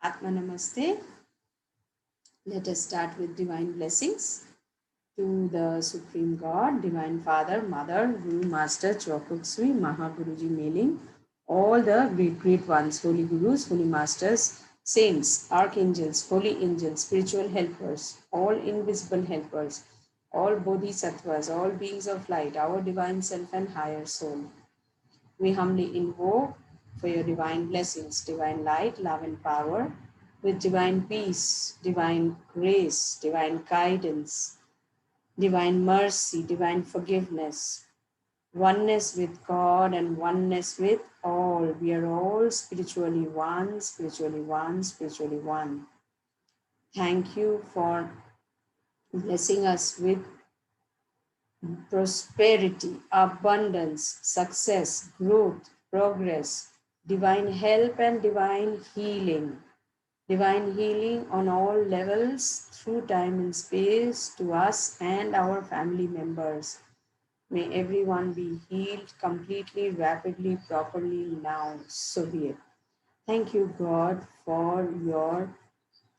Atma Namaste. Let us start with divine blessings to the Supreme God, Divine Father, Mother, Guru, Master, Chokuksui, Mahaguruji Mailing, all the great ones, Holy Gurus, Holy Masters, Saints, Archangels, Holy Angels, spiritual helpers, all invisible helpers, all Bodhisattvas, all beings of light, our divine self and higher soul. We humbly invoke for your divine blessings, divine light, love, and power, with divine peace, divine grace, divine guidance, divine mercy, divine forgiveness, oneness with God and oneness with all. We are all spiritually one, spiritually one, spiritually one. Thank you for blessing us with prosperity, abundance, success, growth, progress, divine help, and divine healing. Divine healing on all levels through time and space to us and our family members. May everyone be healed completely, rapidly, properly now. So be it. Thank you, God, for your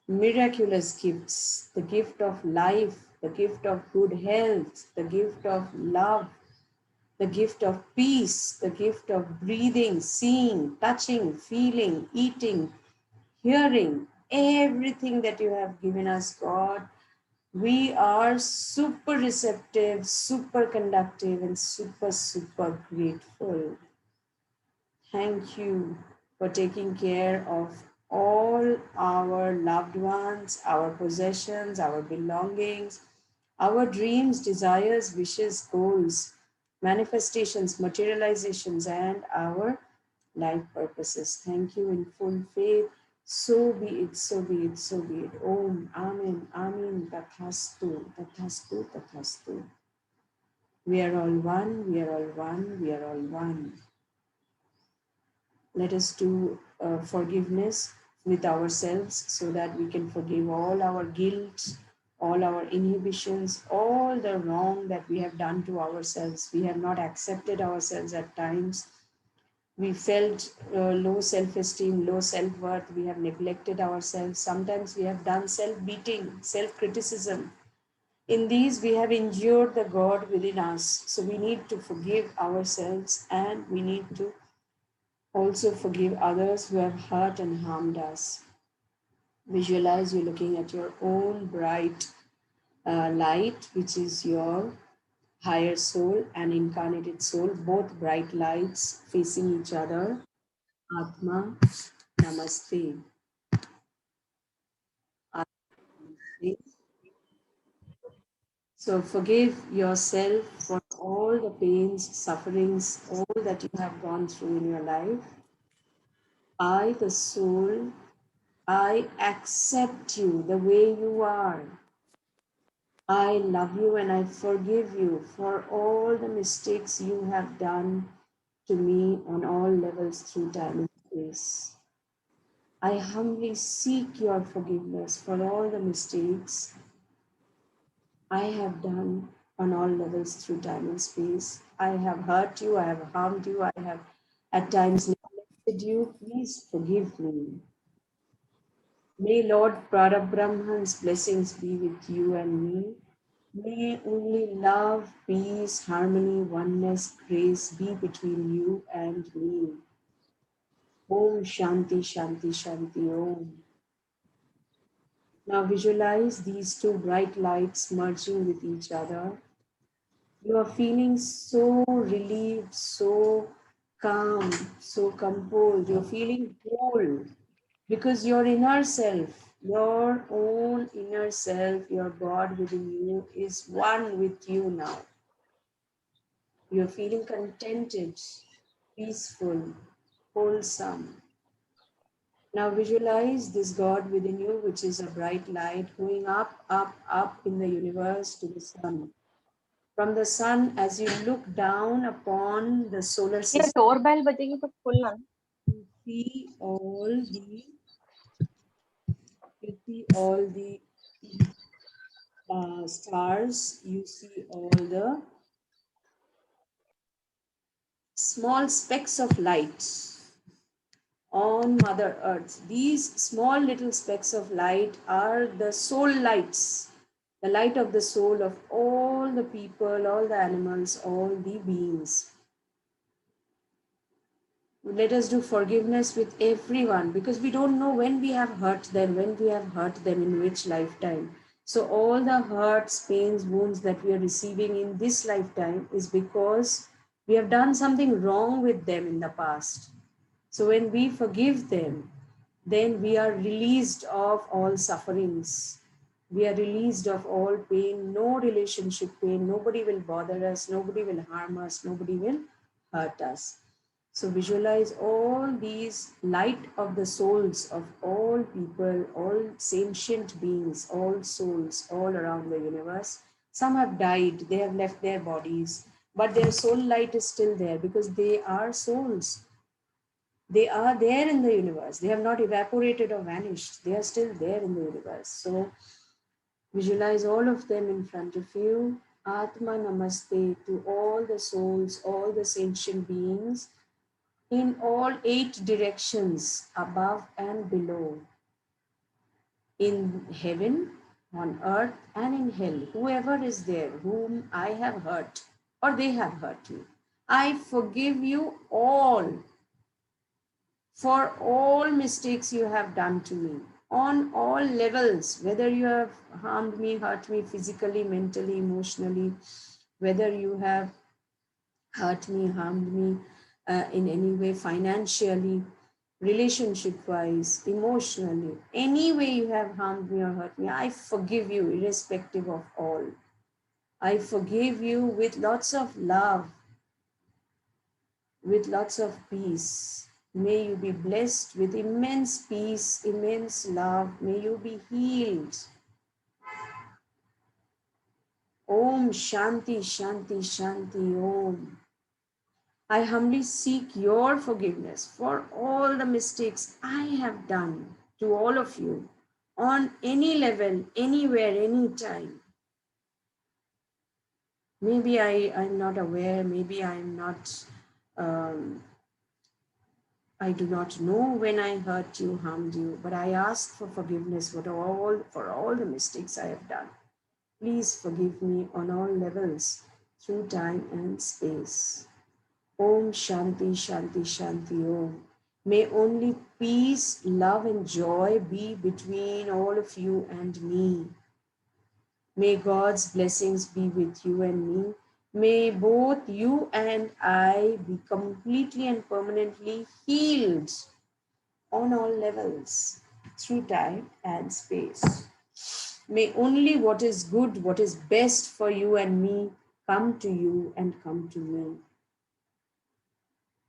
miraculous gifts, the gift of life, the gift of good health, the gift of love, the gift of peace, the gift of breathing, seeing, touching, feeling, eating, hearing, everything that you have given us, God. We are super receptive, super conductive, and super grateful. Thank you for taking care of all our loved ones, our possessions, our belongings, our dreams, desires, wishes, goals, manifestations, materializations, and our life purposes. Thank you in full faith. So be it, so be it, so be it. Om, Amen, Amen, Tathastu, Tathastu, Tathastu. We are all one, we are all one, we are all one. Let us do forgiveness with ourselves so that we can forgive all our guilt, all our inhibitions, all the wrong that we have done to ourselves. We have not accepted ourselves at times. We felt low self-esteem, low self-worth. We have neglected ourselves. Sometimes we have done self-beating, self-criticism. In these, we have injured the God within us. So we need to forgive ourselves, and we need to also forgive others who have hurt and harmed us. Visualize you looking at your own bright light, which is your higher soul and incarnated soul, both bright lights facing each other. Atma, Namaste. So forgive yourself for all the pains, sufferings, all that you have gone through in your life. I, the soul, I accept you the way you are. I love you and I forgive you for all the mistakes you have done to me on all levels through time and space. I humbly seek your forgiveness for all the mistakes I have done on all levels through time and space. I have hurt you, I have harmed you, I have at times neglected you. Please forgive me. May Lord Prarabrahman's blessings be with you and me. May only love, peace, harmony, oneness, grace be between you and me. Om Shanti, Shanti, Shanti, Om. Now visualize these two bright lights merging with each other. You are feeling so relieved, so calm, so composed. You're feeling whole because your inner self, your own inner self, your God within you is one with you now. You're feeling contented, peaceful, wholesome. Now visualize this God within you, which is a bright light going up, up, up in the universe to the sun. From the sun, as you look down upon the solar ये system, doorbell बजेगी तो खोलना. you see all the stars. You see all the small specks of light. on Mother Earth. These small little specks of light are the soul lights, the light of the soul of all the people, all the animals, all the beings. Let us do forgiveness with everyone, because we don't know when we have hurt them, in which lifetime. So all the hurts, pains, wounds that we are receiving in this lifetime is because we have done something wrong with them in the past. So when we forgive them, then we are released of all sufferings. We are released of all pain, no relationship pain. Nobody will bother us, nobody will harm us, nobody will hurt us. So visualize all these light of the souls of all people, all sentient beings, all souls all around the universe. Some have died, they have left their bodies, but their soul light is still there because they are souls. They are there in the universe. They have not evaporated or vanished. They are still there in the universe. So visualize all of them in front of you. Atma Namaste to all the souls, all the sentient beings in all 8 directions, above and below, in heaven, on earth, and in hell. Whoever is there, whom I have hurt or they have hurt me, I forgive you all for all mistakes you have done to me on all levels, whether you have harmed me, hurt me physically, mentally, emotionally, whether you have hurt me, harmed me in any way, financially, relationship wise, emotionally, any way you have harmed me or hurt me, I forgive you irrespective of all. I forgive you with lots of love, with lots of peace. May you be blessed with immense peace, immense love. May you be healed. Om Shanti, Shanti, Shanti, Om. I humbly seek your forgiveness for all the mistakes I have done to all of you on any level, anywhere, anytime. Maybe I'm not aware, maybe I'm not, I do not know when I hurt you, harmed you, but I ask for forgiveness for all the mistakes I have done. Please forgive me on all levels through time and space. Om Shanti, Shanti, Shanti, Om. May only peace, love, and joy be between all of you and me. May God's blessings be with you and me. May both you and I be completely and permanently healed on all levels through time and space. May only what is good, what is best for you and me come to you and come to me.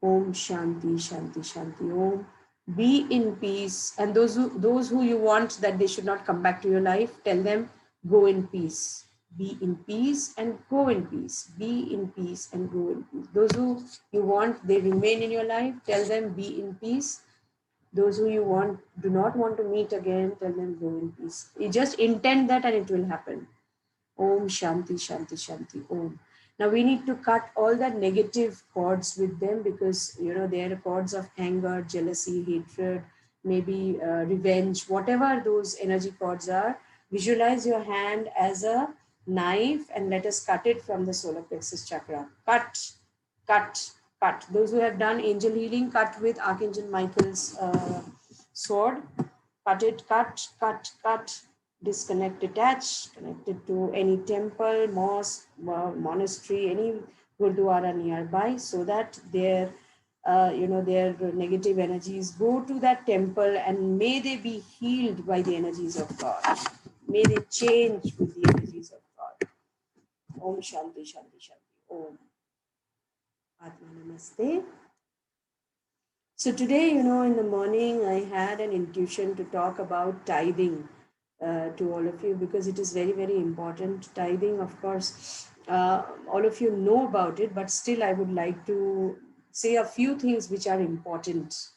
Om Shanti, Shanti, Shanti, Om. Be in peace. And those who you want that they should not come back to your life, tell them, go in peace. Be in peace and go in peace. Be in peace and go in peace. Those who you want, they remain in your life, tell them, be in peace. Those who you want, do not want to meet again, tell them, go in peace. You just intend that and it will happen. Om Shanti, Shanti, Shanti, Om. Now we need to cut all the negative cords with them because, they are cords of anger, jealousy, hatred, maybe revenge, whatever those energy cords are. Visualize your hand as a knife and let us cut it from the solar plexus chakra. Cut, cut, cut. Those who have done angel healing, cut with Archangel Michael's sword. Cut it, cut, disconnect, detach, connected to any temple, mosque, monastery, any gurdwara nearby, so that their their negative energies go to that temple and may they be healed by the energies of God. May they change with the energies of God. Om Shanti, Shanti, Shanti. Om. Atma Namaste. So today, in the morning, I had an intuition to talk about tithing to all of you because it is very, very important. Tithing, of course, all of you know about it, but still, I would like to say a few things which are important.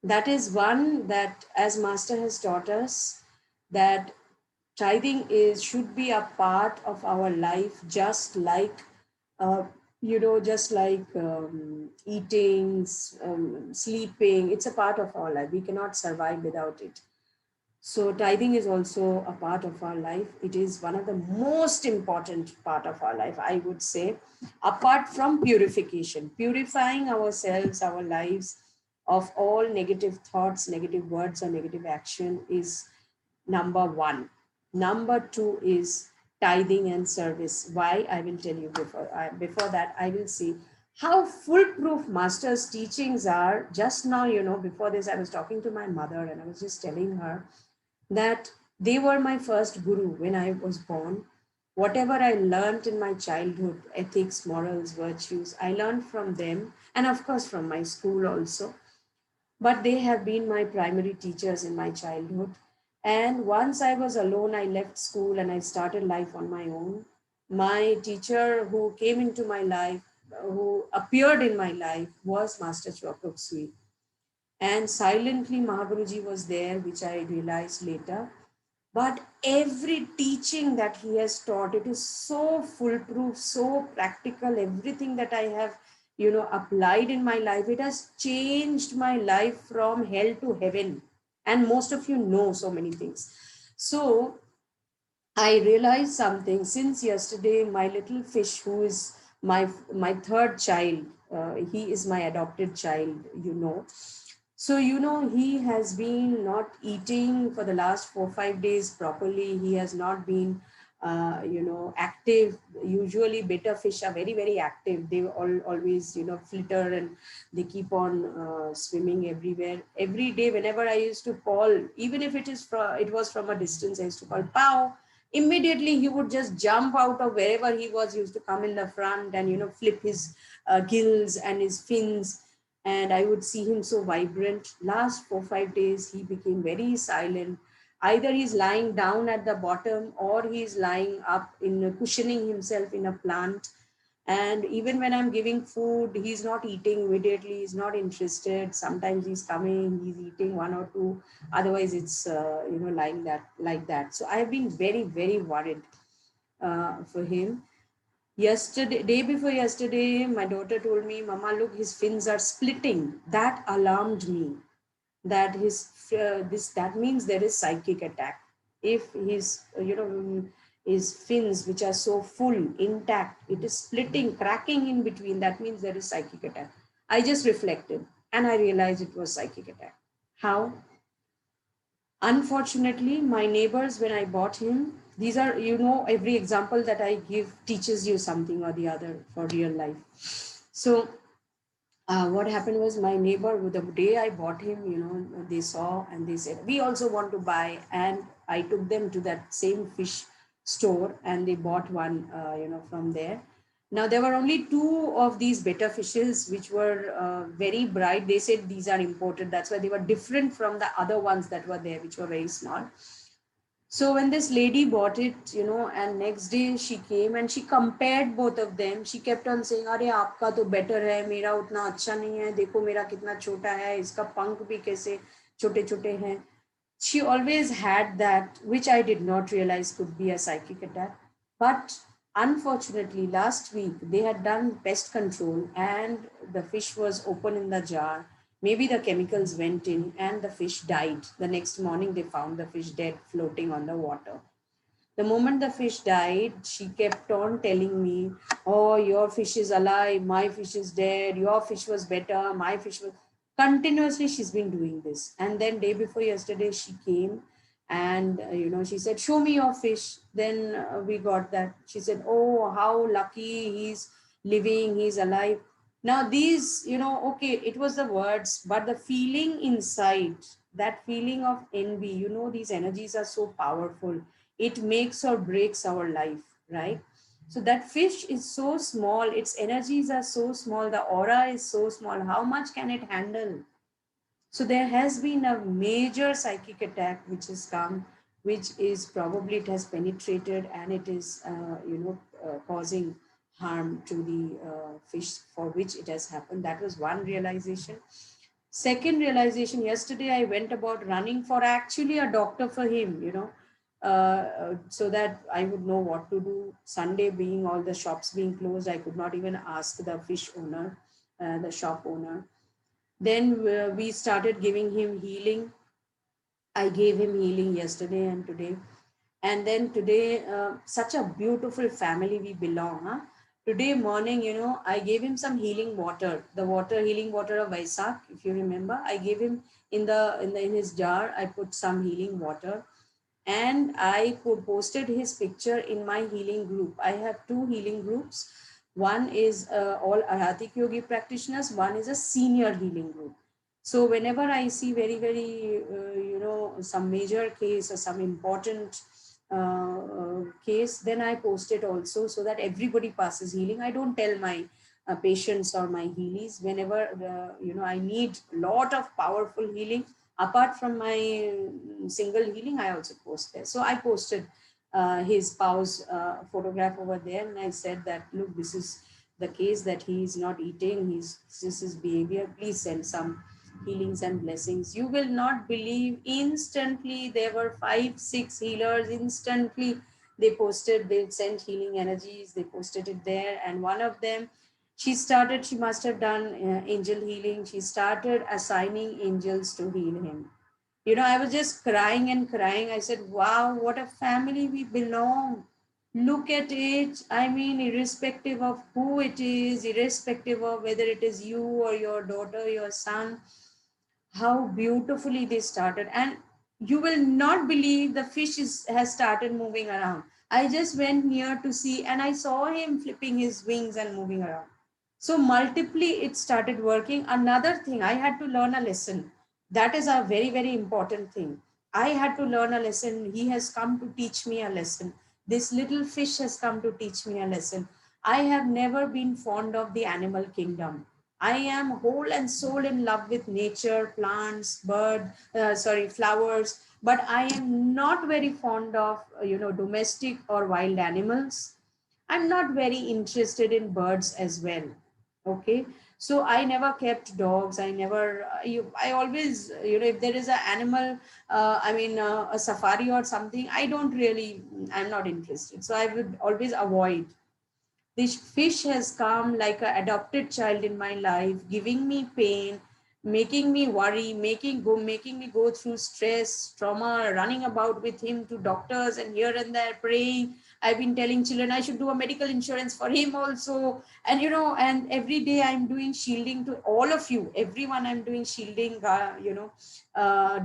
That is one, that as Master has taught us, that tithing should be a part of our life, just like just like eating, sleeping, it's a part of our life. We cannot survive without it. So tithing is also a part of our life. It is one of the most important part of our life, I would say, apart from purification, purifying ourselves, our lives of all negative thoughts, negative words, or negative action is number one. Number two is tithing and service. Why? I will tell you before that, I will see how foolproof master's teachings are. Just now, before this, I was talking to my mother and I was just telling her that they were my first guru when I was born. Whatever I learned in my childhood, ethics, morals, virtues, I learned from them, and of course from my school also. But they have been my primary teachers in my childhood. And once I was alone, I left school and I started life on my own. My teacher who came into my life, who appeared in my life, was Master Chokok Sui. And silently, Mahaguruji was there, which I realized later. But every teaching that he has taught, it is so foolproof, so practical. Everything that I have, applied in my life, it has changed my life from hell to heaven. And most of you know so many things. So I realized something since yesterday. My little fish, who is my third child, he is my adopted child. So he has been not eating for the last 4 5 days properly. He has not been, active. Usually, betta fish are very very active. They always flitter and they keep on swimming everywhere. Every day, whenever I used to call, even if it was from a distance, I used to call pow. Immediately he would just jump out of wherever he was. He used to come in the front and flip his gills and his fins, and I would see him so vibrant. Last 4 5 days he became very silent. Either he's lying down at the bottom or he's lying up in cushioning himself in a plant. And even when I'm giving food, he's not eating immediately. He's not interested. Sometimes he's coming, he's eating one or two. Otherwise, it's like that. So I have been very very worried for him. Yesterday, day before yesterday, my daughter told me, "Mama, look, his fins are splitting." That alarmed me. That that means there is psychic attack. If his fins, which are so full intact, it is splitting, cracking in between, that means there is psychic attack. I just reflected and I realized it was psychic attack. How? Unfortunately, my neighbors, when I bought him, these are, every example that I give teaches you something or the other for real life. So what happened was, my neighbor, the day I bought him, they saw and they said, "We also want to buy." And I took them to that same fish store and they bought one, from there. Now, there were only two of these betta fishes, which were very bright. They said these are imported. That's why they were different from the other ones that were there, which were very small. So when this lady bought it, and next day she came and she compared both of them. She kept on saying, "अरे आपका तो better है, मेरा उतना अच्छा नहीं है. देखो मेरा कितना छोटा है. इसका पंख भी कैसे छोटे छोटे हैं." She always had that, which I did not realize could be a psychic attack. But unfortunately, last week they had done pest control and the fish was open in the jar. Maybe the chemicals went in and the fish died. The next morning, they found the fish dead, floating on the water. The moment the fish died, she kept on telling me, "Oh, your fish is alive, my fish is dead, your fish was better, my fish was..." Continuously, she's been doing this. And then, day before yesterday, she came and, she said, "Show me your fish." Then we got that. She said, "Oh, how lucky, he's living, he's alive." Now, these, okay, it was the words, but the feeling inside, that feeling of envy, these energies are so powerful. It makes or breaks our life, right? So that fish is so small, its energies are so small, the aura is so small. How much can it handle? So there has been a major psychic attack which has come, which is probably, it has penetrated and it is, causing harm to the fish for which it has happened. That was one realization. Second realization, yesterday I went about running for actually a doctor for him, so that I would know what to do. Sunday being all the shops being closed, I could not even ask the fish owner, the shop owner. Then we started giving him healing. I gave him healing yesterday and today. And then today, such a beautiful family we belong. Huh? Today morning, I gave him some healing water, the healing water of Vaisak, if you remember. I gave him in his jar. I put some healing water, and I posted his picture in my healing group. I have two healing groups. One is all Arhatic Yogi practitioners. One is a senior healing group. So whenever I see very, some major case or some important case, then I post it also so that everybody passes healing. I don't tell my patients or my healies whenever, I need a lot of powerful healing. Apart from my single healing, I also post there. So I posted his pow's photograph over there, and I said that, look, this is the case that he is not eating, this is his behavior. Please send some healings and blessings. You will not believe, instantly there were 5-6 healers. Instantly they sent healing energies, they posted it there. And one of them, she must have done angel healing. She started assigning angels to heal him. I was just crying and crying. I said, wow, what a family we belong. Look at it. I mean, irrespective of who it is, irrespective of whether it is you or your daughter, your son, how beautifully they started. And you will not believe, the has started moving around. I just went near to see, and I saw him flipping his wings and moving around. So multiply it started working. Another thing, I had to learn a lesson. That is a very important thing. I had to learn a lesson. He has come to teach me a lesson. This little fish has come to teach me a lesson. I have never been fond of the animal kingdom. I am whole and soul in love with nature, plants, flowers, but I am not very fond of, domestic or wild animals. I'm not very interested in birds as well. Okay. So I never kept dogs. I always, if there is an animal, a safari or something, I'm not interested. So I would always avoid. This fish has come like an adopted child in my life, giving me pain, making me worry, making me go through stress, trauma, running about with him to doctors and here and there praying. I've been telling children I should do a medical insurance for him also. And and every day I'm doing shielding to all of you, everyone. I'm doing shielding,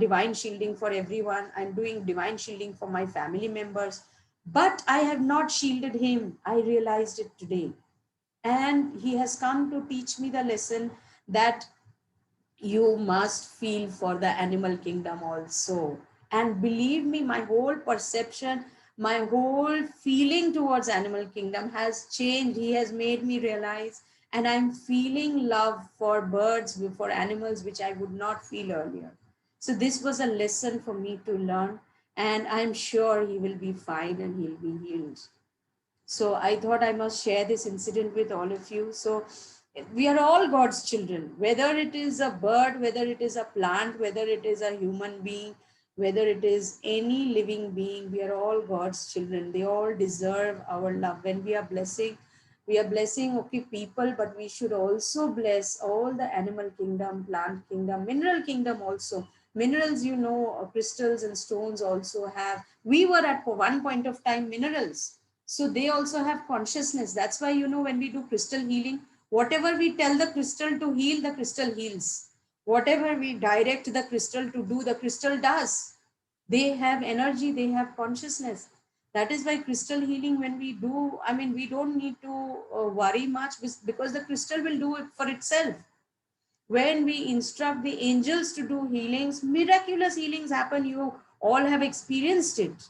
divine shielding for everyone. I'm doing divine shielding for my family members, but I have not shielded him. I realized it today. And he has come to teach me the lesson that you must feel for the animal kingdom also. And believe me, my whole perception, my whole feeling towards animal kingdom has changed. He has made me realize, and I'm feeling love for birds, for animals, which I would not feel earlier. So this was a lesson for me to learn, and I'm sure he will be fine and he'll be healed. So I thought I must share this incident with all of you. So we are all God's children, whether it is a bird, whether it is a plant, whether it is a human being, whether it is any living being, we are all God's children. They all deserve our love. When we are blessing, okay, people, but we should also bless all the animal kingdom, plant kingdom, mineral kingdom also. Minerals, crystals and stones also have. We were at one point of time minerals, so they also have consciousness. That's why, when we do crystal healing, whatever we tell the crystal to heal, the crystal heals. Whatever we direct the crystal to do, the crystal does. They have energy, they have consciousness. That is why crystal healing, when we do, we don't need to worry much, because the crystal will do it for itself. When we instruct the angels to do healings, miraculous healings happen. You all have experienced it.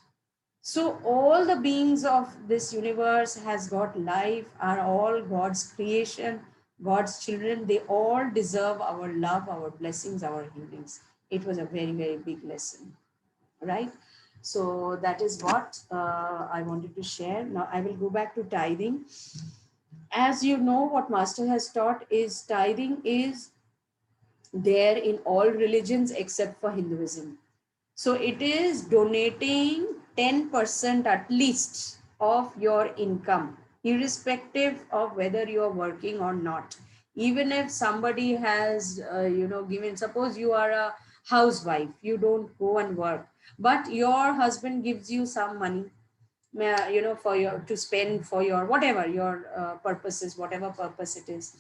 So all the beings of this universe has got life, are all God's creation, God's children. They all deserve our love, our blessings, our healings. It was a very big lesson, right? So that is what I wanted to share. Now I will go back to tithing. As you know, what Master has taught is tithing is there in all religions except for Hinduism. So it is donating 10% at least of your income, irrespective of whether you are working or not. Even if somebody has, given, suppose you are a housewife, you don't go and work, but your husband gives you some money, for your to spend for your whatever your purposes, whatever purpose it is.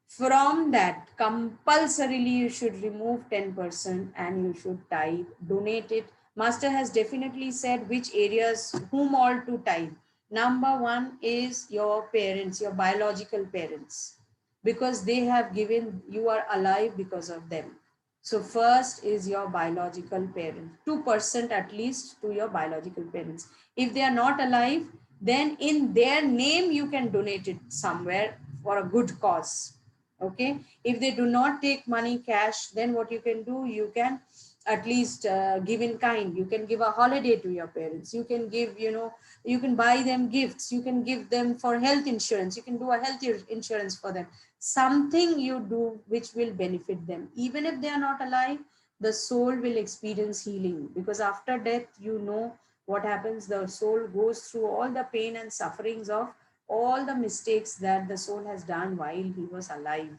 From that, compulsorily you should remove 10% and you should tithe, donate it. Master has definitely said which areas, whom all to tithe. Number one is your parents, your biological parents, because they have given, you are alive because of them. So first is your biological parent, 2% at least to your biological parents. If they are not alive, then in their name you can donate it somewhere for a good cause. Okay, if they do not take money cash, then what you can do, you can at least give in kind. You can give a holiday to your parents, you can give, you can buy them gifts, you can give them for health insurance, you can do a health insurance for them. Something you do which will benefit them. Even if they are not alive, the soul will experience healing, because after death, what happens, the soul goes through all the pain and sufferings of all the mistakes that the soul has done while he was alive,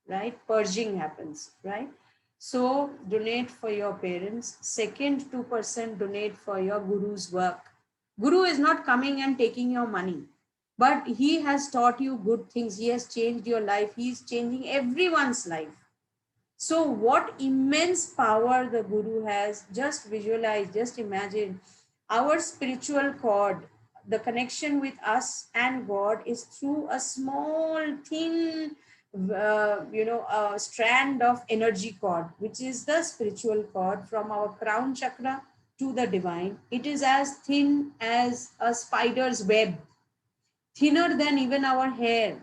right? Purging happens, right? So donate for your parents. Second, 2% donate for your guru's work. Guru is not coming and taking your money, but he has taught you good things. He has changed your life. He is changing everyone's life. So what immense power the Guru has. Just visualize, just imagine our spiritual cord, the connection with us and God is through a small, thin, strand of energy cord, which is the spiritual cord from our crown chakra to the divine. It is as thin as a spider's web, thinner than even our hair.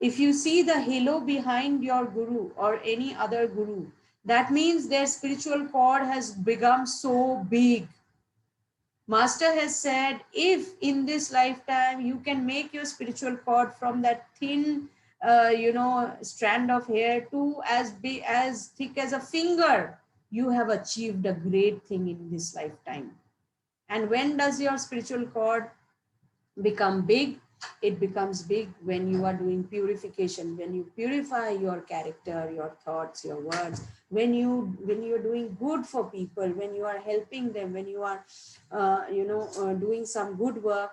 If you see the halo behind your guru or any other guru, that means their spiritual cord has become so big. Master has said, if in this lifetime you can make your spiritual cord from that thin, strand of hair to as thick as a finger, you have achieved a great thing in this lifetime. And when does your spiritual cord become big? It becomes big when you are doing purification, when you purify your character, your thoughts, your words, when you're doing good for people, when you are helping them, when you are doing some good work.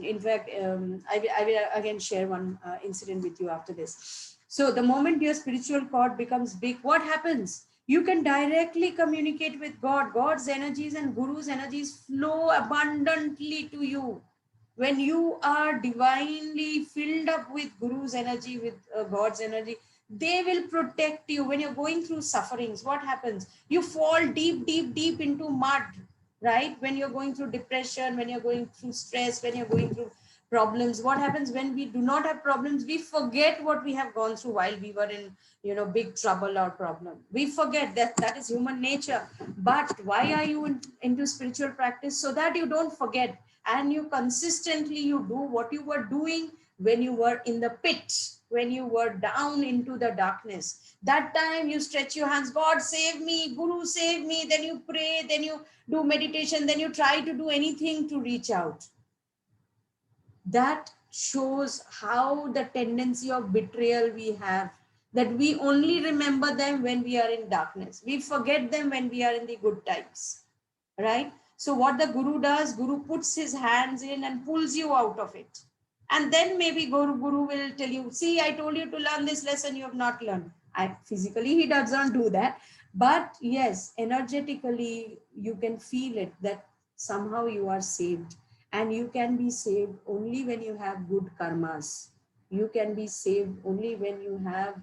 In fact, I will again share one incident with you after this. So the moment your spiritual cord becomes big, what happens? You can directly communicate with God. God's energies and Guru's energies flow abundantly to you. When you are divinely filled up with Guru's energy, with God's energy, they will protect you. When you're going through sufferings, what happens? You fall deep, deep, deep into mud, right? When you're going through depression, when you're going through stress, when you're going through problems, what happens when we do not have problems? We forget what we have gone through while we were in, big trouble or problem. We forget that is human nature. But why are you into spiritual practice? So that you don't forget, and you consistently you do what you were doing when you were in the pit, when you were down into the darkness. That time you stretch your hands, God save me, Guru save me, then you pray, then you do meditation, then you try to do anything to reach out. That shows how the tendency of betrayal we have, that we only remember them when we are in darkness, we forget them when we are in the good times, right? So what the Guru does, Guru puts his hands in and pulls you out of it, and then maybe Guru will tell you, see, I told you to learn this lesson, you have not learned. Physically he doesn't do that, but yes, energetically you can feel it, that somehow you are saved. And you can be saved only when you have good karmas. You can be saved only when you have,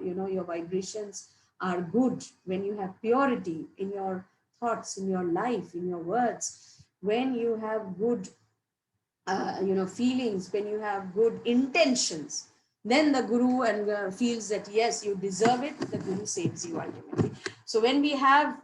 your vibrations are good, when you have purity in your thoughts, in your life, in your words, when you have good, feelings, when you have good intentions. Then the Guru and feels that yes, you deserve it. The Guru saves you ultimately. So when we have,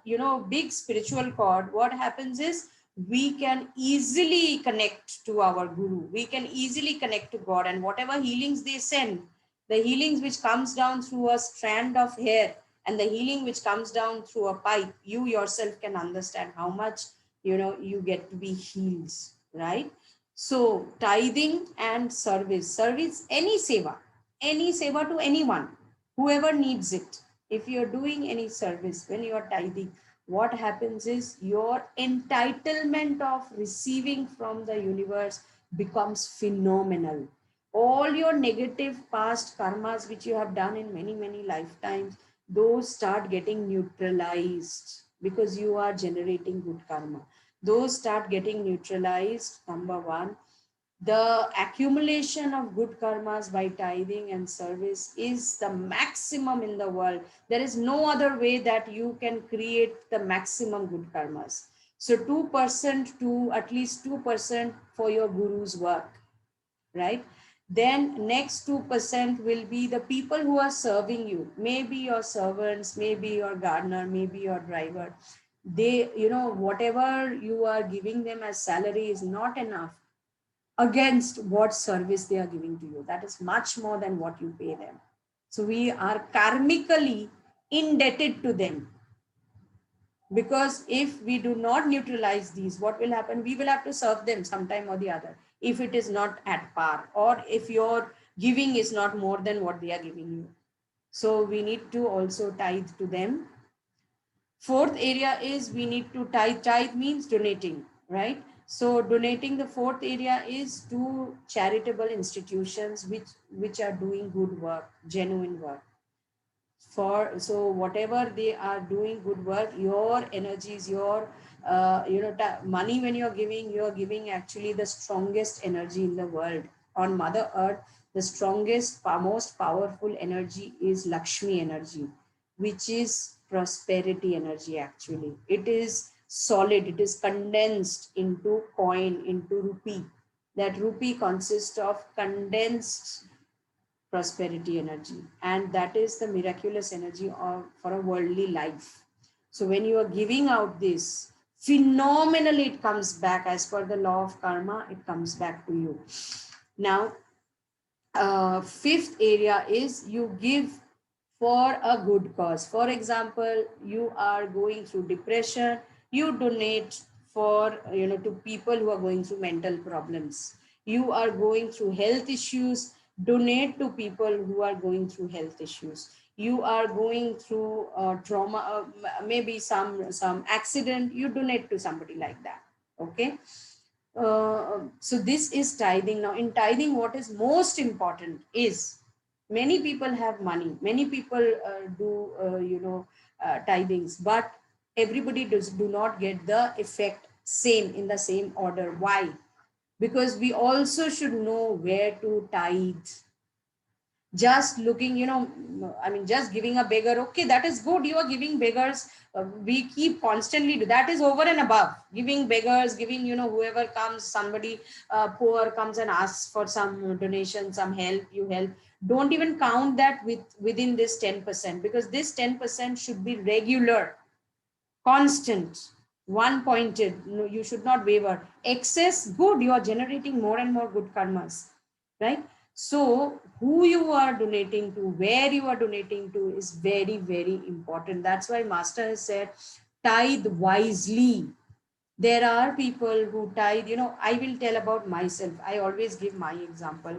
big spiritual cord, what happens is we can easily connect to our Guru. We can easily connect to God, and whatever healings they send, the healings which comes down through a strand of hair and the healing which comes down through a pipe, you yourself can understand how much you get to be healed, right? So tithing and service, any seva to anyone, whoever needs it. If you're doing any service, when you are tithing, what happens is your entitlement of receiving from the universe becomes phenomenal. All your negative past karmas which you have done in many many lifetimes, those start getting neutralized because you are generating good karma. Those start getting neutralized, number one. The accumulation of good karmas by tithing and service is the maximum in the world. There is no other way that you can create the maximum good karmas. So 2% to at least 2% for your guru's work, right? Then next 2% will be the people who are serving you, maybe your servants, maybe your gardener, maybe your driver. They, whatever you are giving them as salary is not enough against what service they are giving to you. That is much more than what you pay them. So we are karmically indebted to them, because if we do not neutralize these, what will happen? We will have to serve them sometime or the other if it is not at par, or if your giving is not more than what they are giving you. So we need to also tithe to them. Fourth area is we need to tithe. Tithe means donating, right? So donating, the fourth area is to charitable institutions which are doing good work, genuine work. So whatever they are doing good work, your energies, your money, when you're giving actually the strongest energy in the world. On mother earth, the strongest, most powerful energy is Lakshmi energy, which is prosperity energy. Actually, it is solid, it is condensed into coin, into rupee. That rupee consists of condensed prosperity energy, and that is the miraculous energy for a worldly life. So when you are giving out this, phenomenally it comes back. As per the law of karma, it comes back to you. Now, fifth area is you give for a good cause. For example, you are going through depression, you donate for, to people who are going through mental problems. You are going through health issues, donate to people who are going through health issues. You are going through trauma, maybe some accident, you donate to somebody like that. Okay. So this is tithing. Now in tithing, what is most important is, many people have money, many people do tithings, but everybody do not get the effect same in the same order. Why? Because we also should know where to tithe. Just looking, just giving a beggar, okay, that is good, you are giving beggars. We keep constantly do that, is over and above. Giving beggars, giving, whoever comes, somebody poor comes and asks for some donation, some help, you help. Don't even count that within this 10%, because this 10% should be regular, constant, one pointed. No, you should not waver. Excess, good, you are generating more and more good karmas, right? So who you are donating to, where you are donating to is very very important. That's why master has said, tithe wisely. There are people who tithe, I will tell about myself. I always give my example.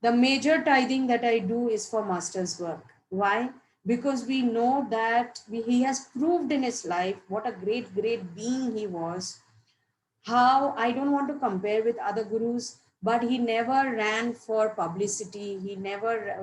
The major tithing that I do is for master's work. Why? Because we know that he has proved in his life what a great, great being he was. How, I don't want to compare with other gurus, but he never ran for publicity. He never,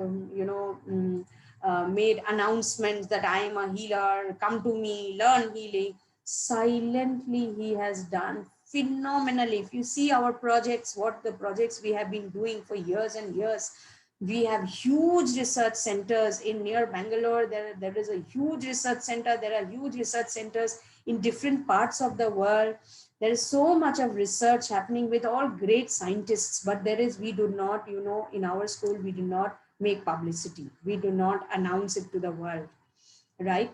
made announcements that I am a healer, come to me, learn healing. Silently, he has done phenomenally. If you see our projects, what the projects we have been doing for years and years, we have huge research centers in near Bangalore. There is a huge research center. There are huge research centers in different parts of the world. There is so much of research happening with all great scientists, but we do not, in our school, we do not make publicity. We do not announce it to the world, right?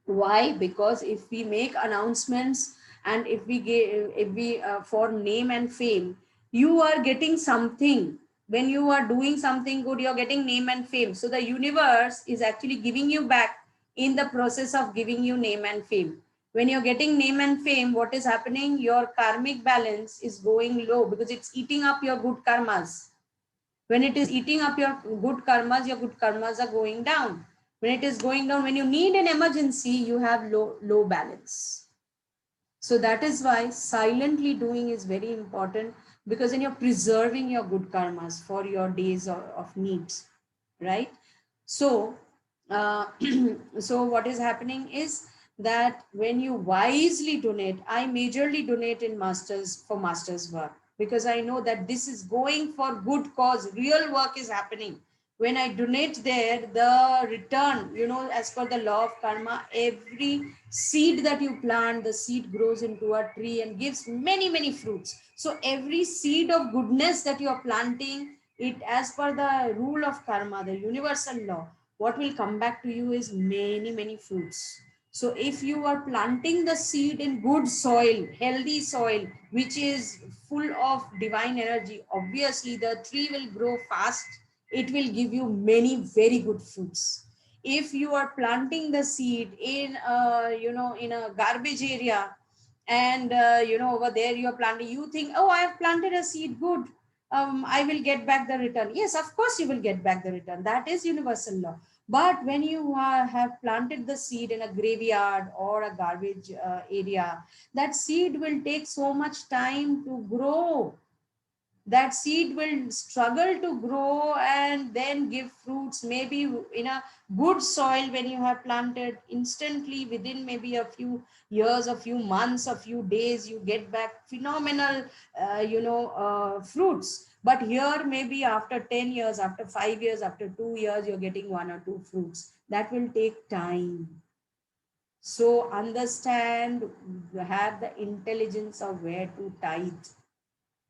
Why? Because if we make announcements, and if we for name and fame, you are getting something. When you are doing something good, you're getting name and fame. So the universe is actually giving you back in the process of giving you name and fame. When you're getting name and fame, what is happening? Your karmic balance is going low because it's eating up your good karmas. When it is eating up your good karmas are going down. When it is going down, when you need an emergency, you have low balance. So that is why silently doing is very important, because then you're preserving your good karmas for your days of needs, right? So, so what is happening is that when you wisely donate, I majorly donate in masters for masters work, because I know that this is going for good cause. Real work is happening. When I donate there, the return, as per the law of karma, every seed that you plant, the seed grows into a tree and gives many, many fruits. So every seed of goodness that you are planting, it as per the rule of karma, the universal law, what will come back to you is many, many fruits. So if you are planting the seed in good soil, healthy soil, which is full of divine energy, obviously the tree will grow fast. It will give you many very good fruits. If you are planting the seed in in a garbage area, and over there you are planting, you think, oh, I have planted a seed, good, I will get back the return. Yes, of course you will get back the return. That is universal law. But when you have planted the seed in a graveyard or a garbage area, that seed will take so much time to grow. That seed will struggle to grow and then give fruits. Maybe in a good soil, when you have planted, instantly within maybe a few years, a few months, a few days, you get back phenomenal fruits. But here, maybe after 10 years, after 5 years, after 2 years, you're getting one or two fruits. That will take time. So understand, have the intelligence of where to tithe.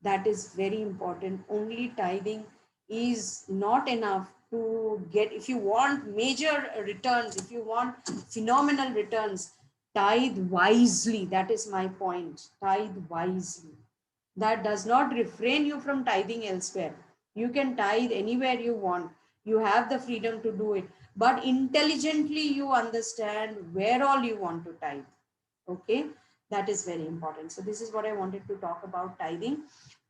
That is very important. Only tithing is not enough to get, if you want major returns, if you want phenomenal returns, tithe wisely. That is my point. Tithe wisely. That does not refrain you from tithing elsewhere. You can tithe anywhere you want. You have the freedom to do it, but intelligently you understand where all you want to tithe. Okay, that is very important. So this is what I wanted to talk about tithing.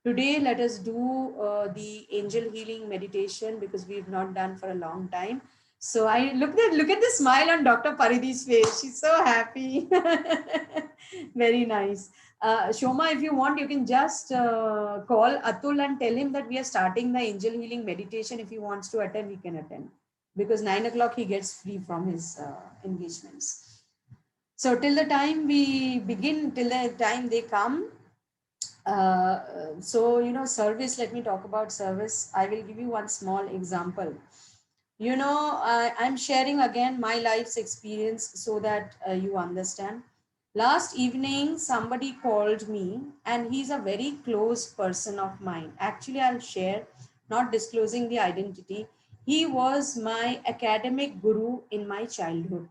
Today, let us do the angel healing meditation, because we've not done for a long time. So I look at the smile on Dr. Paridhi's face. She's so happy. Very nice. Shoma, if you want, you can just call Atul and tell him that we are starting the angel healing meditation. If he wants to attend, he can attend, because 9 o'clock he gets free from his engagements. So till the time we begin, till the time they come, service, let me talk about service. I will give you one small example. I'm sharing again my life's experience so that you understand. Last evening, somebody called me, and he's a very close person of mine. Actually, I'll share, not disclosing the identity. He was my academic guru in my childhood,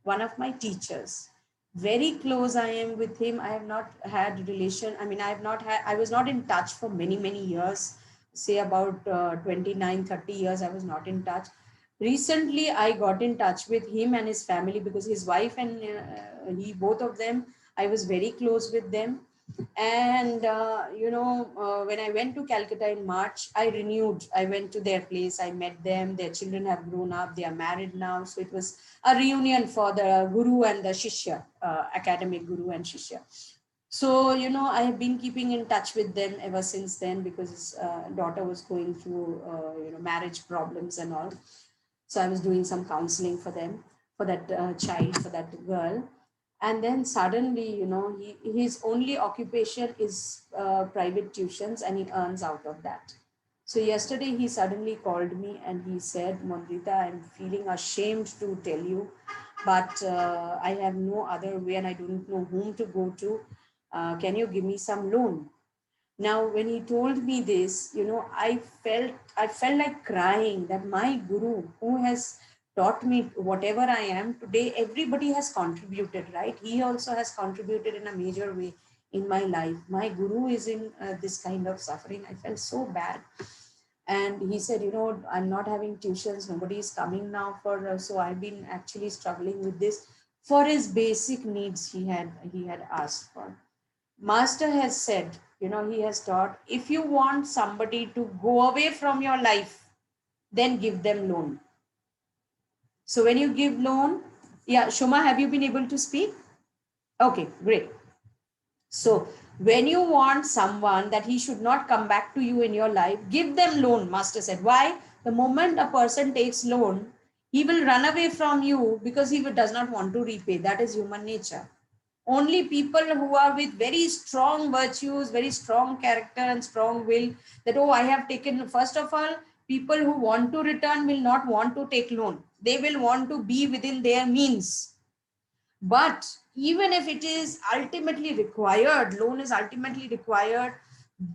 one of my teachers. Very close I am with him. I have not had relation. I mean, I was not in touch for many, many years, say about 29, 30 years, I was not in touch. Recently, I got in touch with him and his family, because his wife and he, both of them, I was very close with them. And when I went to Calcutta in March, I went to their place, I met them. Their children have grown up, they are married now. So it was a reunion for the guru and the shishya, academic guru and shishya. So I have been keeping in touch with them ever since then, because his daughter was going through marriage problems and all. So I was doing some counseling for them, for that child, for that girl. And then suddenly, his only occupation is private tuitions, and he earns out of that. So yesterday he suddenly called me and he said, Mondrita, I'm feeling ashamed to tell you, but I have no other way and I don't know whom to go to. Can you give me some loan? Now, when he told me this, I felt like crying, that my guru, who has taught me whatever I am today, everybody has contributed, right? He also has contributed in a major way in my life. My guru is in this kind of suffering. I felt so bad. And he said, I'm not having tuitions. Nobody is coming now so I've been actually struggling with this. for his basic needs he had asked for. Master has said, he has taught, if you want somebody to go away from your life, then give them loan. So when you give loan, yeah, Shoma, have you been able to speak? Okay, great. So when you want someone that he should not come back to you in your life, give them loan, Master said. Why? The moment a person takes loan, he will run away from you because he does not want to repay. That is human nature. Only people who are with very strong virtues, very strong character and strong will, that, oh, I have taken, first of all, people who want to return will not want to take loan. They will want to be within their means. But even if it is ultimately required, loan is ultimately required,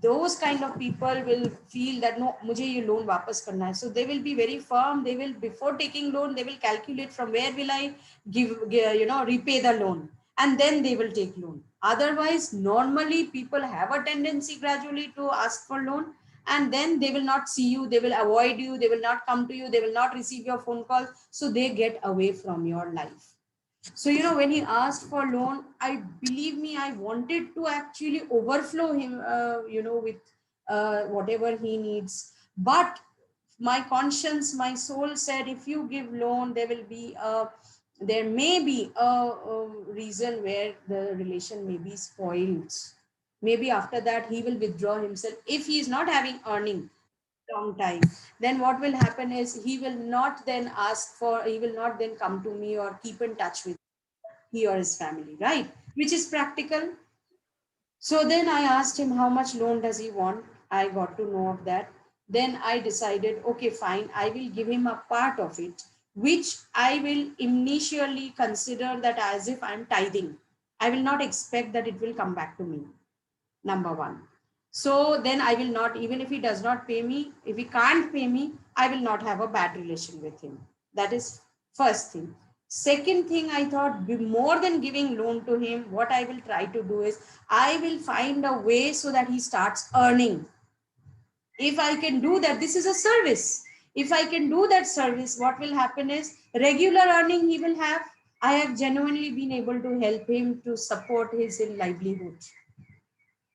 those kind of people will feel that no, mujhe ye loan wapas karna hai. So they will be very firm. They will, before taking loan, they will calculate from where will I repay the loan, and then they will take loan. Otherwise, normally people have a tendency gradually to ask for loan, and then they will not see you, they will avoid you, they will not come to you, they will not receive your phone call, so they get away from your life. So, when he asked for loan, believe me, I wanted to actually overflow him, with whatever he needs. But my conscience, my soul said, if you give loan, there may be a reason where the relation may be spoiled. Maybe after that, he will withdraw himself. If he is not having earning long time, then what will happen is he will not then come to me or keep in touch with he or his family, right? Which is practical. So then I asked him how much loan does he want. I got to know of that. Then I decided, okay, fine, I will give him a part of it, which I will initially consider that as if I'm tithing. I will not expect that it will come back to me. Number one. So then I will not, even if he does not pay me, if he can't pay me, I will not have a bad relation with him. That is first thing. Second thing, I thought, more than giving loan to him, what I will try to do is I will find a way so that he starts earning. If I can do that, this is a service. If I can do that service, what will happen is regular earning he will have. I have genuinely been able to help him to support his livelihood.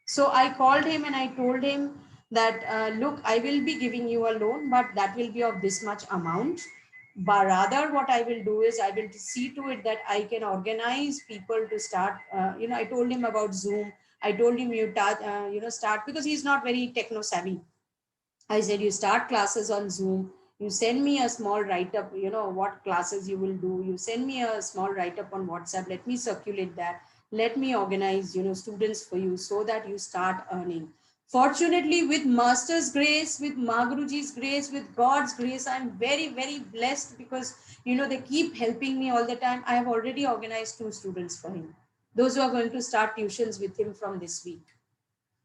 So I called him and I told him that, look, I will be giving you a loan, but that will be of this much amount. But rather, what I will do is I will see to it that I can organize people to start. I told him about Zoom. I told him start, because he's not very techno savvy. I said, you start classes on Zoom. You send me a small write up, what classes you will do. You send me a small write up on WhatsApp. Let me circulate that. Let me organize, students for you so that you start earning. Fortunately, with Master's grace, with Maguruji's grace, with God's grace, I'm very, very blessed because, they keep helping me all the time. I have already organized 2 students for him. Those who are going to start tuitions with him from this week.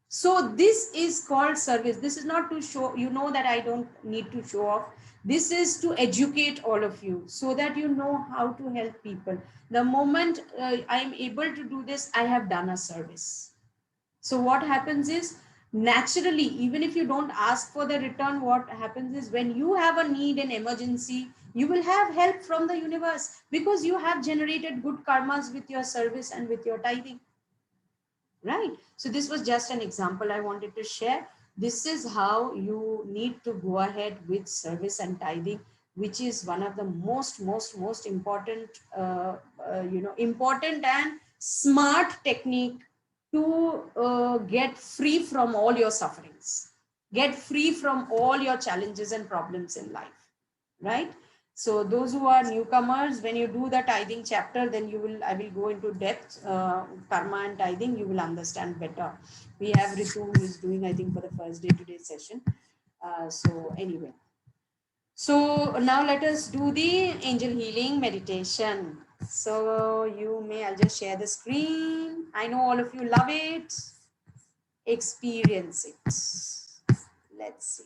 So this is called service. This is not to show, that I don't need to show off. This is to educate all of you so that you know how to help people. The moment I'm able to do this, I have done a service. So what happens is, naturally, even if you don't ask for the return, what happens is when you have a need and emergency, you will have help from the universe because you have generated good karmas with your service and with your tithing. Right? So this was just an example I wanted to share. This is how you need to go ahead with service and tithing, which is one of the most important, important and smart technique to get free from all your sufferings, get free from all your challenges and problems in life, right? So those who are newcomers, when you do the tithing chapter, then I will go into depth, karma and tithing, you will understand better. We have Ritu who is doing, I think, for the first day today's session. So anyway, so now let us do the angel healing meditation. So I'll just share the screen. I know all of you love it. Experience it. Let's see.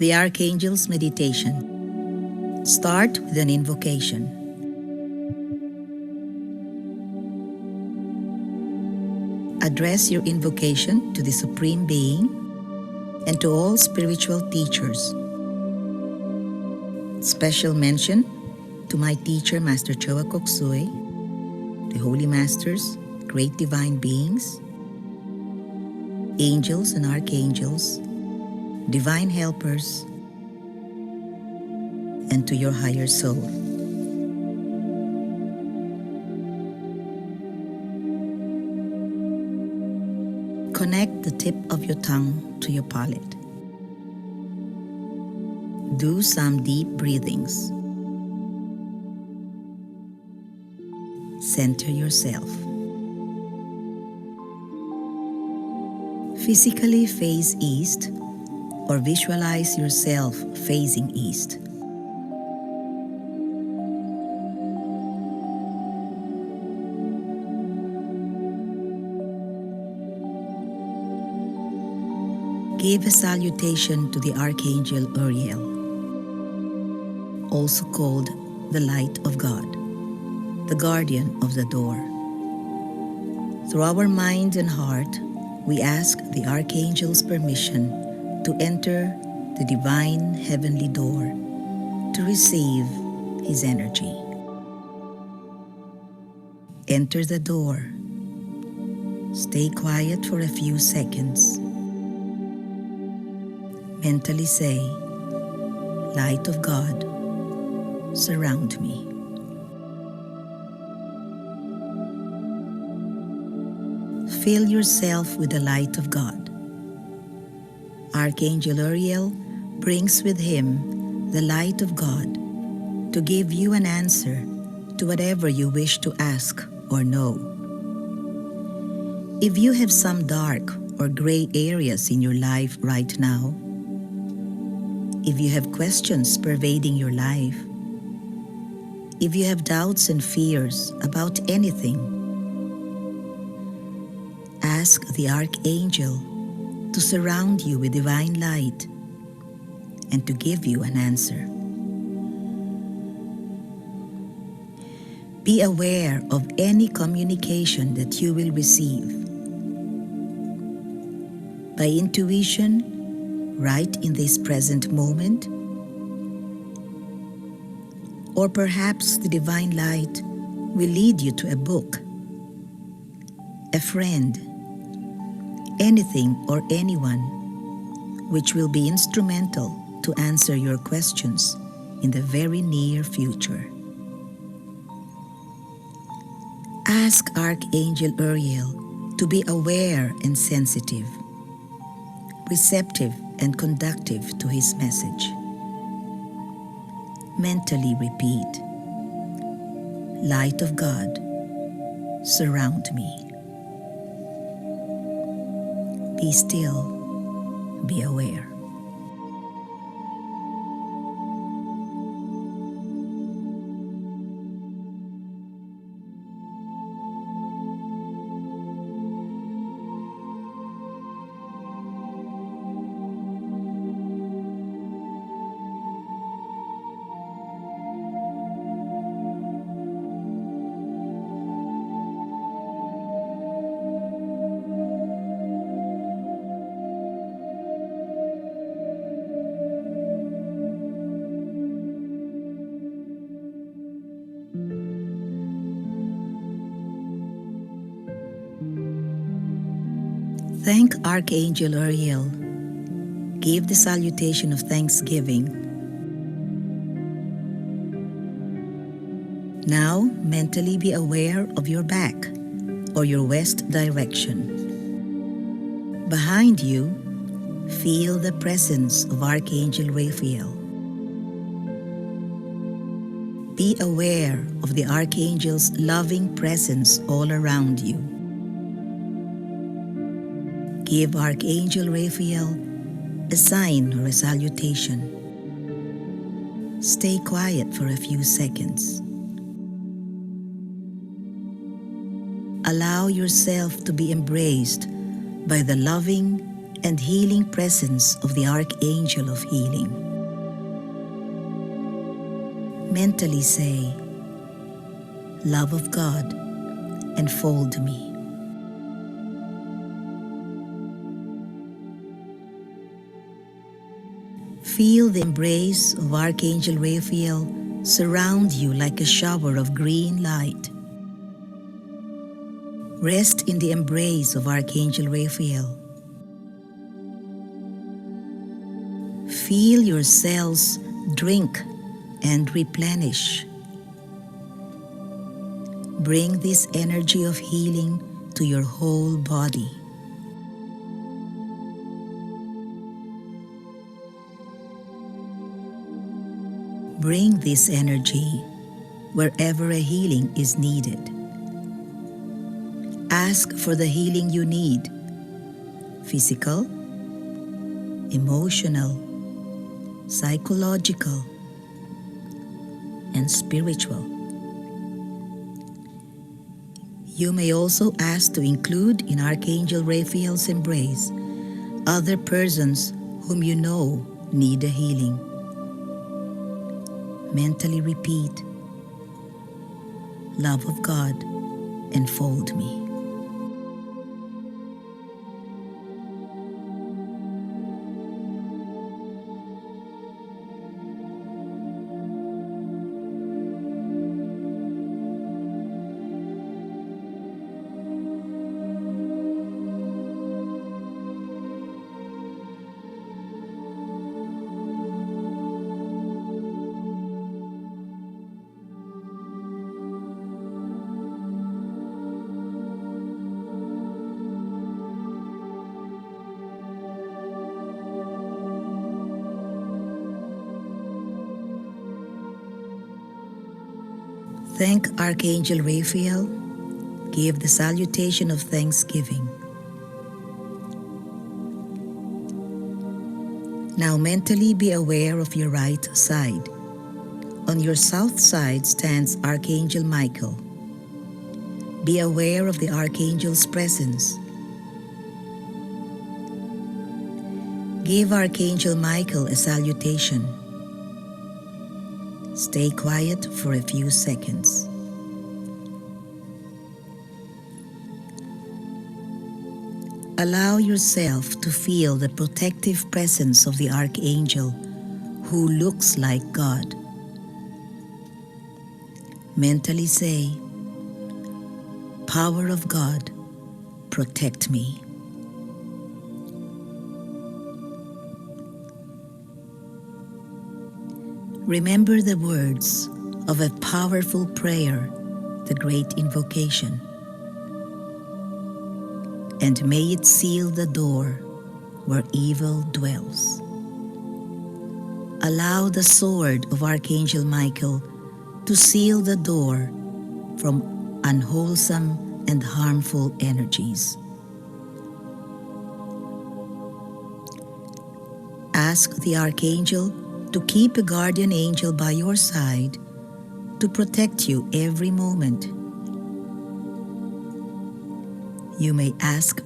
The Archangel's Meditation. Start with an invocation. Address your invocation to the Supreme Being and to all spiritual teachers. Special mention to my teacher, Master Choa Kok Sui, the Holy Masters, Great Divine Beings, angels and archangels, divine helpers, and to your higher soul. Connect the tip of your tongue to your palate. Do some deep breathings. Center yourself. Physically face east or visualize yourself facing east. Give a salutation to the Archangel Uriel, also called the Light of God, the guardian of the door. Through our mind and heart, we ask the Archangel's permission to enter the divine heavenly door to receive his energy. Enter the door. Stay quiet for a few seconds. Mentally say, Light of God, surround me. Fill yourself with the light of God. Archangel Uriel brings with him the light of God to give you an answer to whatever you wish to ask or know. If you have some dark or gray areas in your life right now, if you have questions pervading your life, if you have doubts and fears about anything, ask the Archangel to surround you with divine light and to give you an answer. Be aware of any communication that you will receive. By intuition, right in this present moment, or perhaps the divine light will lead you to a book, a friend, anything or anyone which will be instrumental to answer your questions in the very near future. Ask Archangel Uriel to be aware and sensitive, receptive and conductive to his message. Mentally repeat, Light of God, surround me. Be still, be aware. Thank Archangel Uriel. Give the salutation of thanksgiving. Now, mentally be aware of your back or your west direction. Behind you, feel the presence of Archangel Raphael. Be aware of the Archangel's loving presence all around you. Give Archangel Raphael a sign or a salutation. Stay quiet for a few seconds. Allow yourself to be embraced by the loving and healing presence of the Archangel of Healing. Mentally say, "Love of God, enfold me." Feel the embrace of Archangel Raphael surround you like a shower of green light. Rest in the embrace of Archangel Raphael. Feel your cells drink and replenish. Bring this energy of healing to your whole body. Bring this energy wherever a healing is needed. Ask for the healing you need: physical, emotional, psychological, and spiritual. You may also ask to include in Archangel Raphael's embrace other persons whom you know need a healing. Mentally repeat, "Love of God, enfold me." Thank Archangel Raphael. Give the salutation of thanksgiving. Now mentally be aware of your right side. On your south side stands Archangel Michael. Be aware of the Archangel's presence. Give Archangel Michael a salutation. Stay quiet for a few seconds. Allow yourself to feel the protective presence of the Archangel who looks like God. Mentally say, "Power of God, protect me." Remember the words of a powerful prayer, the Great Invocation. And may it seal the door where evil dwells. Allow the sword of Archangel Michael to seal the door from unwholesome and harmful energies. Ask the Archangel to keep a guardian angel by your side to protect you every moment. You may ask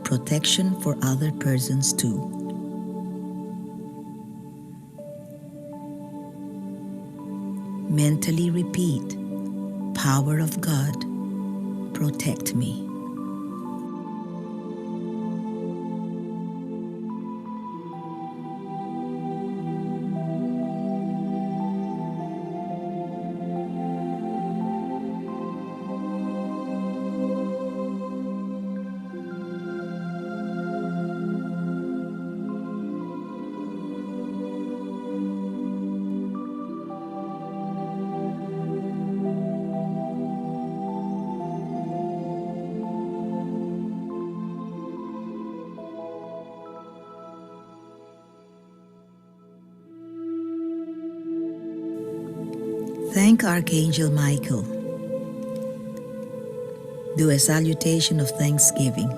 protection for other persons too. Mentally repeat, "Power of God, protect me." Thank Archangel Michael. Do a salutation of thanksgiving.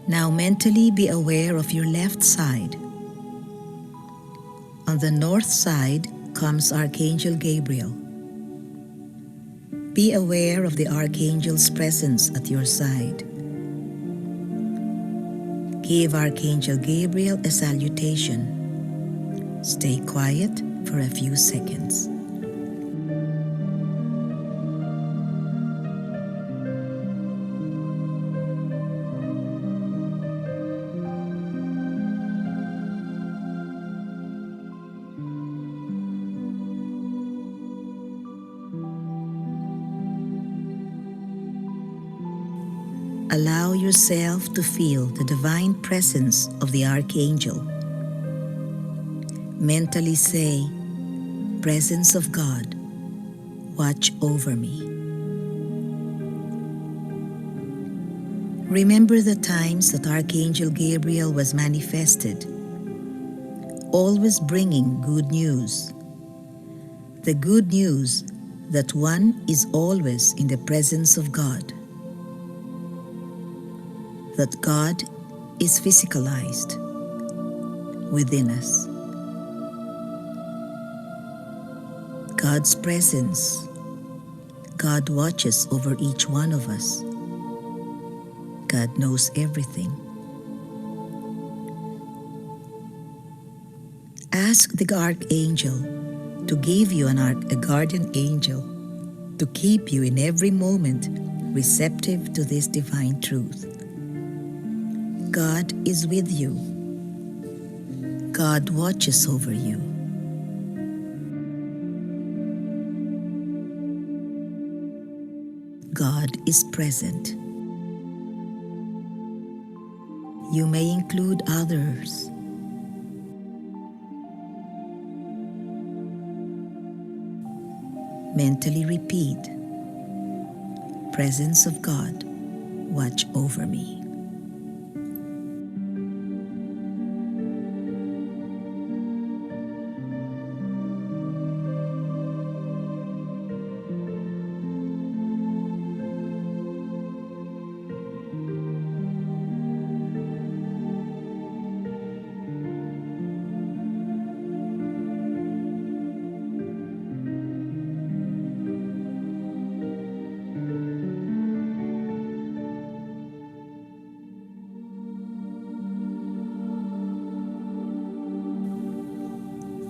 Now mentally be aware of your left side. On the north side comes Archangel Gabriel. Be aware of the Archangel's presence at your side. Give Archangel Gabriel a salutation. Stay quiet for a few seconds. Allow yourself to feel the divine presence of the Archangel. Mentally say, "Presence of God, watch over me." Remember the times that Archangel Gabriel was manifested, always bringing good news. The good news that one is always in the presence of God. That God is physicalized within us. God's presence. God watches over each one of us. God knows everything. Ask the Archangel to give you a guardian angel to keep you in every moment receptive to this divine truth. God is with you. God watches over you. God is present. You may include others. Mentally repeat, "Presence of God, watch over me."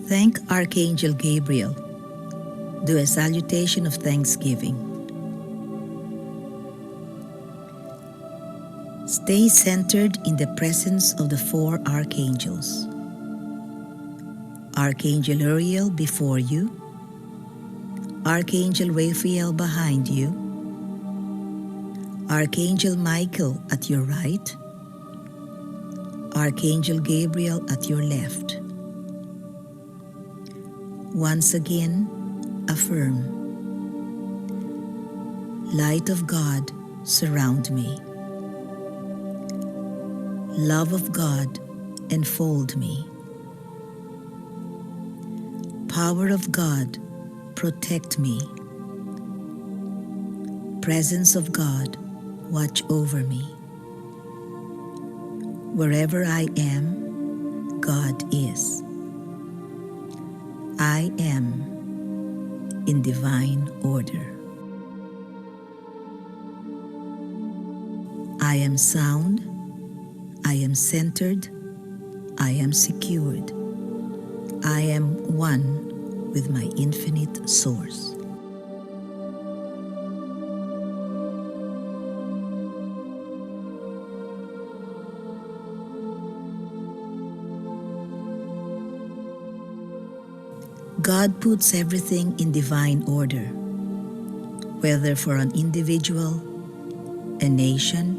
Thank Archangel Gabriel. Do a salutation of thanksgiving. Stay centered in the presence of the four archangels. Archangel Uriel before you, Archangel Raphael behind you, Archangel Michael at your right, Archangel Gabriel at your left. Once again, affirm, "Light of God, surround me. Love of God, enfold me. Power of God, protect me. Presence of God, watch over me. Wherever I am, God is. I am in divine order. I am sound. I am centered. I am secured. I am one with my infinite source." God puts everything in divine order, whether for an individual, a nation,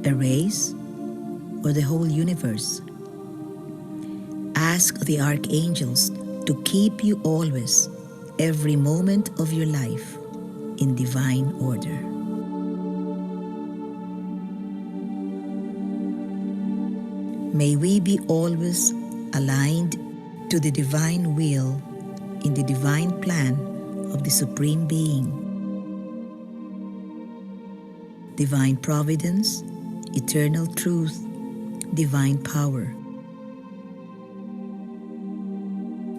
a race, or the whole universe. Ask the archangels to keep you always, every moment of your life, in divine order. May we be always aligned to the divine will in the divine plan of the Supreme Being. Divine providence, eternal truth, divine power.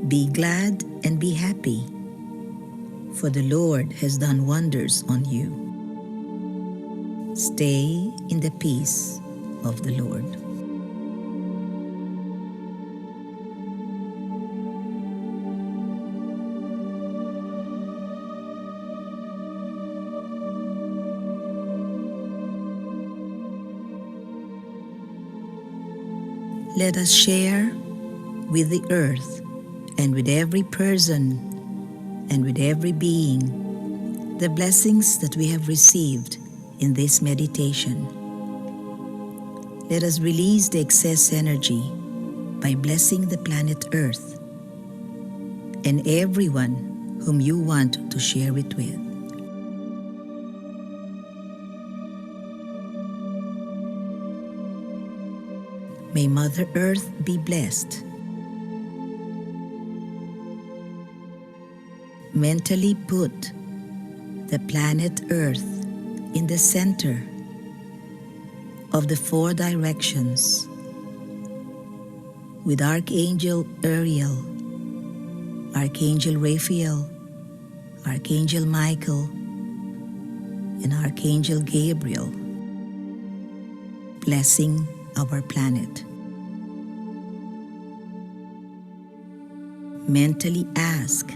Be glad and be happy, for the Lord has done wonders on you. Stay in the peace of the Lord. Let us share with the earth and with every person and with every being the blessings that we have received in this meditation. Let us release the excess energy by blessing the planet Earth and everyone whom you want to share it with. May Mother Earth be blessed. Mentally put the planet Earth in the center of the 4 directions with Archangel Uriel, Archangel Raphael, Archangel Michael, and Archangel Gabriel, blessing our planet. Mentally ask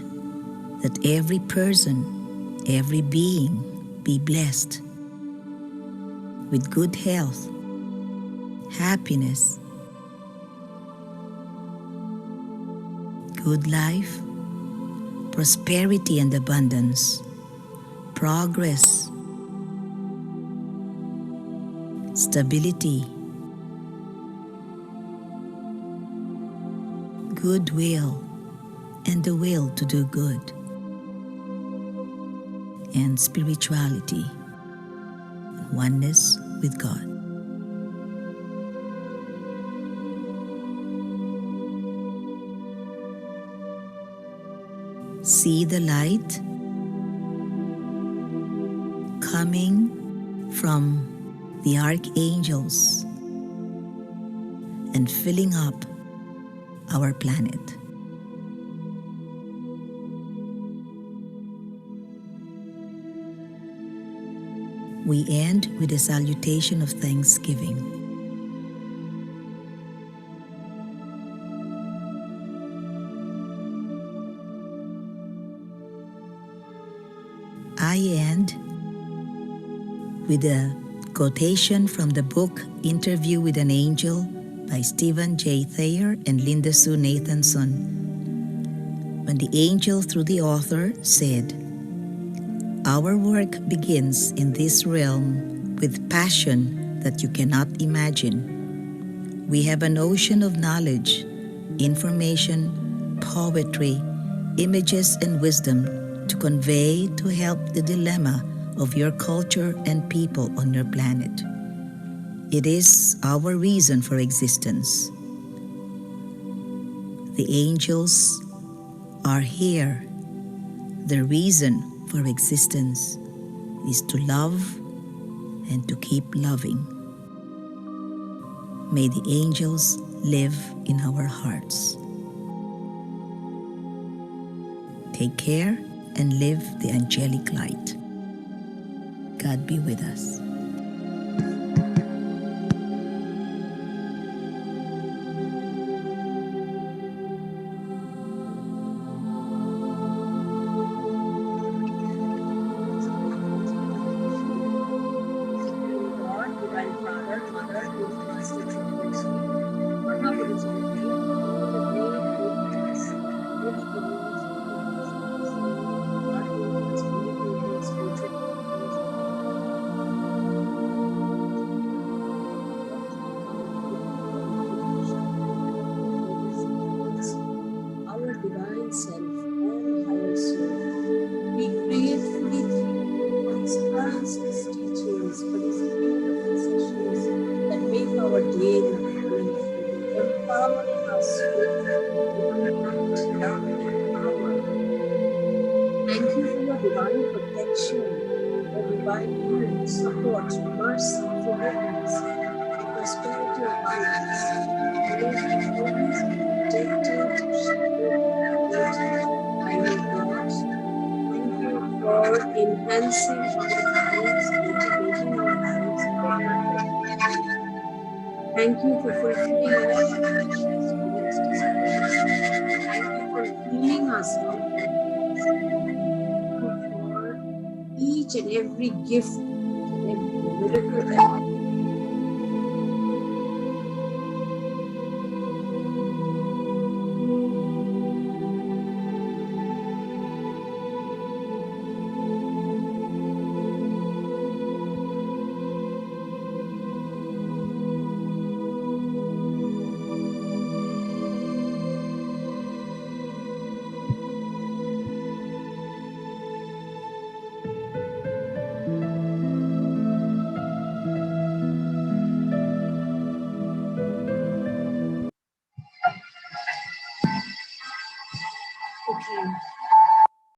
that every person, every being be blessed with good health, happiness, good life, prosperity and abundance, progress, stability, goodwill, and the will to do good, and spirituality, oneness with God. See the light coming from the archangels and filling up our planet. We end with a salutation of thanksgiving. I end with a quotation from the book Interview with an Angel by Stephen J. Thayer and Linda Sue Nathanson, when the angel through the author said, "Our work begins in this realm with passion that you cannot imagine. We have an ocean of knowledge, information, poetry, images, and wisdom to convey to help the dilemma of your culture and people on your planet. It is our reason for existence. The angels are here. The reason for existence is to love and to keep loving. May the angels live in our hearts. Take care and live the angelic light. God be with us." Our divine self and higher soul, we gratefully thank you for these priceless teachings, for these beautiful sessions that make our day meaningful, empowering us with divine light, love, and power. Thank you for your divine protection, your divine healing, support, mercy, forgiveness, and prosperity upon us. May we always be protected, shielded, and guided by your God. Thank you, enhancing our lives, making our lives better and better. Thank you for fulfilling all our precious soul's desires. Thank you for healing us out of pains. Thank you for each and every gift, each and every miracle that